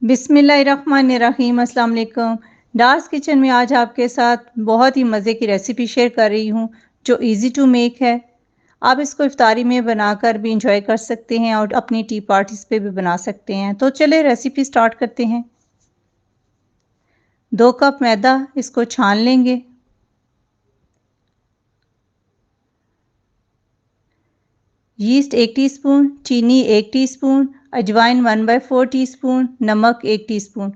बिस्मिल्लाहिर्रहमानिर्रहीम। अस्सलाम वालेकुम। डार्स किचन में आज आपके साथ बहुत ही मज़े की रेसिपी शेयर कर रही हूँ जो इजी टू मेक है। आप इसको इफ्तारी में बनाकर भी इंजॉय कर सकते हैं और अपनी टी पार्टीज पे भी बना सकते हैं। तो चले रेसिपी स्टार्ट करते हैं। 2 कप मैदा, इसको छान लेंगे। यीस्ट 1 टीस्पून, चीनी 1 टीस्पून, अजवाइन 1/4 टीस्पून, नमक 1 टीस्पून।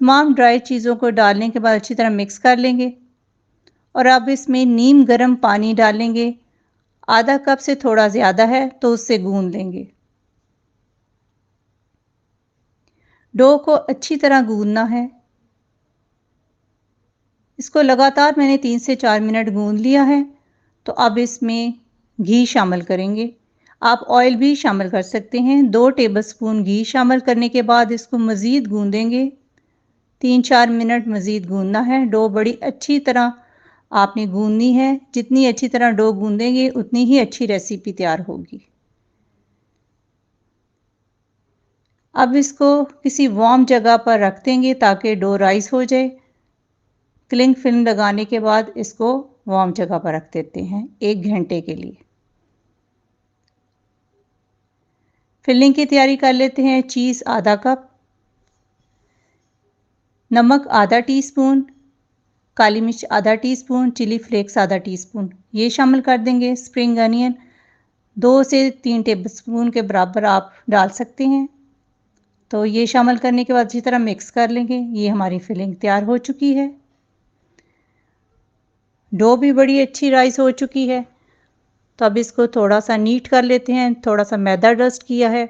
तमाम ड्राई चीज़ों को डालने के बाद अच्छी तरह मिक्स कर लेंगे और अब इसमें नीम गर्म पानी डालेंगे। आधा कप से थोड़ा ज़्यादा है तो उससे गूंद लेंगे। डो को अच्छी तरह गूंदना है। इसको लगातार मैंने 3 से 4 मिनट गूंद लिया है। तो अब इसमें घी शामिल करेंगे। आप ऑयल भी शामिल कर सकते हैं। 2 टेबलस्पून घी शामिल करने के बाद इसको मज़ीद गूंदेंगे। 3-4 मिनट मज़ीद गूंदना है। डो बड़ी अच्छी तरह आपने गूंदनी है। जितनी अच्छी तरह डो गूंदेंगे उतनी ही अच्छी रेसिपी तैयार होगी। अब इसको किसी वार्म जगह पर रख देंगे ताकि डो राइस हो जाए। क्लिंग फिल्म लगाने के बाद इसको वार्म जगह पर रख देते हैं 1 घंटे के लिए। फिलिंग की तैयारी कर लेते हैं। चीज़ आधा कप, नमक आधा टीस्पून, काली मिर्च आधा टीस्पून, चिली फ्लेक्स आधा टीस्पून ये शामिल कर देंगे। स्प्रिंग अनियन 2 से 3 टेबलस्पून के बराबर आप डाल सकते हैं। तो ये शामिल करने के बाद अच्छी तरह मिक्स कर लेंगे। ये हमारी फिलिंग तैयार हो चुकी है। डो भी बड़ी अच्छी राइस हो चुकी है। तो अब इसको थोड़ा सा नीट कर लेते हैं। थोड़ा सा मैदा डस्ट किया है।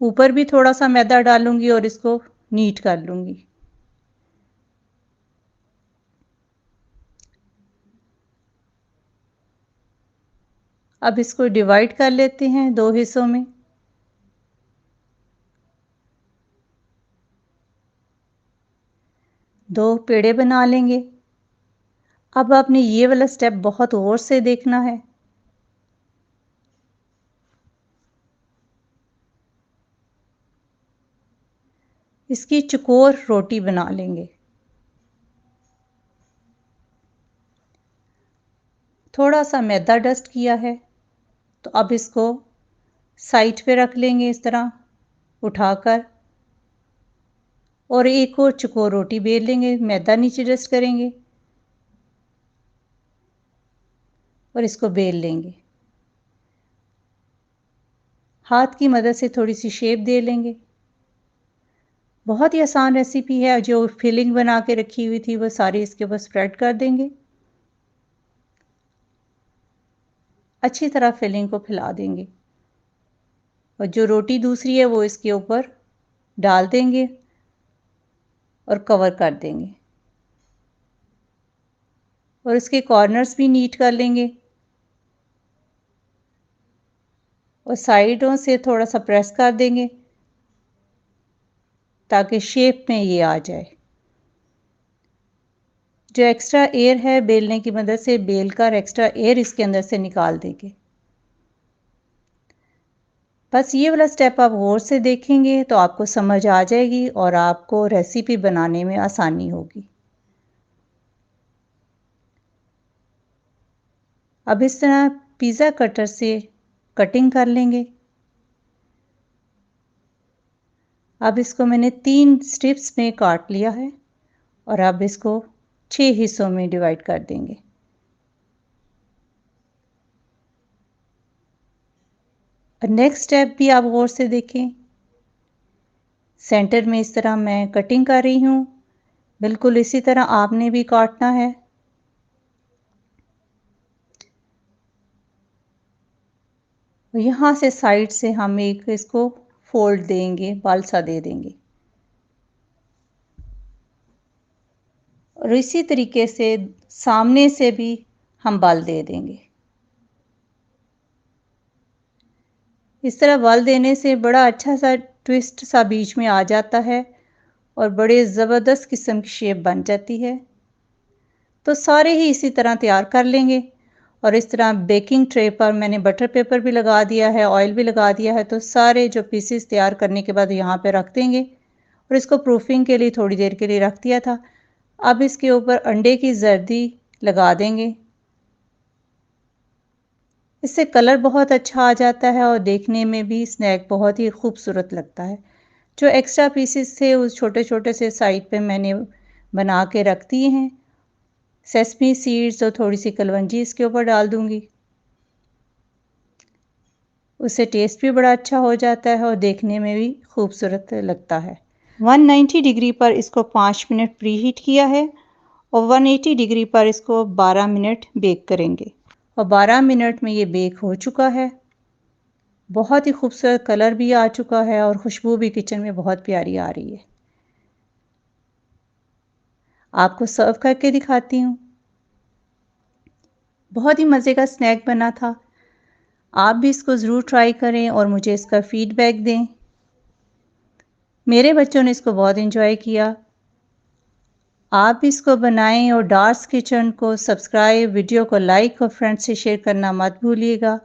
ऊपर भी थोड़ा सा मैदा डालूंगी और इसको नीट कर लूंगी। अब इसको डिवाइड कर लेते हैं 2 हिस्सों में। दो पेड़े बना लेंगे। अब आपने ये वाला स्टेप बहुत गौर से देखना है। इसकी चकोर रोटी बना लेंगे। थोड़ा सा मैदा डस्ट किया है। तो अब इसको साइड पे रख लेंगे इस तरह उठाकर और एक और चकोर रोटी बेल लेंगे। मैदा नीचे डस्ट करेंगे और इसको बेल लेंगे। हाथ की मदद से थोड़ी सी शेप दे लेंगे। बहुत ही आसान रेसिपी है। जो फिलिंग बना के रखी हुई थी वो सारी इसके ऊपर स्प्रेड कर देंगे। अच्छी तरह फिलिंग को फैला देंगे और जो रोटी दूसरी है वो इसके ऊपर डाल देंगे और कवर कर देंगे और इसके कॉर्नर्स भी नीट कर लेंगे और साइडों से थोड़ा सा प्रेस कर देंगे ताकि शेप में ये आ जाए। जो एक्स्ट्रा एयर है बेलने की मदद से बेल कर एक्स्ट्रा एयर इसके अंदर से निकाल देंगे। बस ये वाला स्टेप आप गौर से देखेंगे तो आपको समझ आ जाएगी और आपको रेसिपी बनाने में आसानी होगी। अब इस तरह पिज़्ज़ा कटर से कटिंग कर लेंगे। अब इसको मैंने 3 स्ट्रिप्स में काट लिया है और अब इसको 6 हिस्सों में डिवाइड कर देंगे। और नेक्स्ट स्टेप भी आप गौर से देखें। सेंटर में इस तरह मैं कटिंग कर रही हूँ। बिल्कुल इसी तरह आपने भी काटना है। यहाँ से साइड से हम एक इसको फोल्ड देंगे, बालसा दे देंगे और इसी तरीके से सामने से भी हम बाल दे देंगे। इस तरह बाल देने से बड़ा अच्छा सा ट्विस्ट सा बीच में आ जाता है और बड़े ज़बरदस्त किस्म की शेप बन जाती है। तो सारे ही इसी तरह तैयार कर लेंगे और इस तरह बेकिंग ट्रे पर मैंने बटर पेपर भी लगा दिया है, ऑयल भी लगा दिया है। तो सारे जो पीसेस तैयार करने के बाद यहाँ पे रख देंगे और इसको प्रूफिंग के लिए थोड़ी देर के लिए रख दिया था। अब इसके ऊपर अंडे की जर्दी लगा देंगे। इससे कलर बहुत अच्छा आ जाता है और देखने में भी स्नैक बहुत ही खूबसूरत लगता है। जो एक्स्ट्रा पीसेस थे उस छोटे छोटे से साइड पे मैंने बना के रख दिए हैं। सेसमी सीड्स और थोड़ी सी कलवंजी इसके ऊपर डाल दूंगी। उससे टेस्ट भी बड़ा अच्छा हो जाता है और देखने में भी खूबसूरत लगता है। 190 डिग्री पर इसको 5 मिनट प्री हीट किया है और 180 डिग्री पर इसको 12 मिनट बेक करेंगे और 12 मिनट में ये बेक हो चुका है। बहुत ही खूबसूरत कलर भी आ चुका है और खुशबू भी किचन में बहुत प्यारी आ रही है। आपको सर्व करके दिखाती हूँ। बहुत ही मज़े का स्नैक बना था। आप भी इसको ज़रूर ट्राई करें और मुझे इसका फीडबैक दें। मेरे बच्चों ने इसको बहुत एंजॉय किया। आप भी इसको बनाएं और डार्स किचन को सब्सक्राइब, वीडियो को लाइक और फ्रेंड्स से शेयर करना मत भूलिएगा।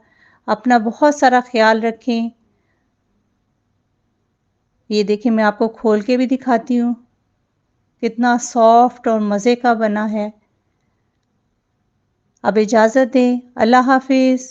अपना बहुत सारा ख्याल रखें। ये देखिए मैं आपको खोल के भी दिखाती हूँ कितना सॉफ्ट और मज़े का बना है। अब इजाज़त दें। अल्लाह हाफिज़।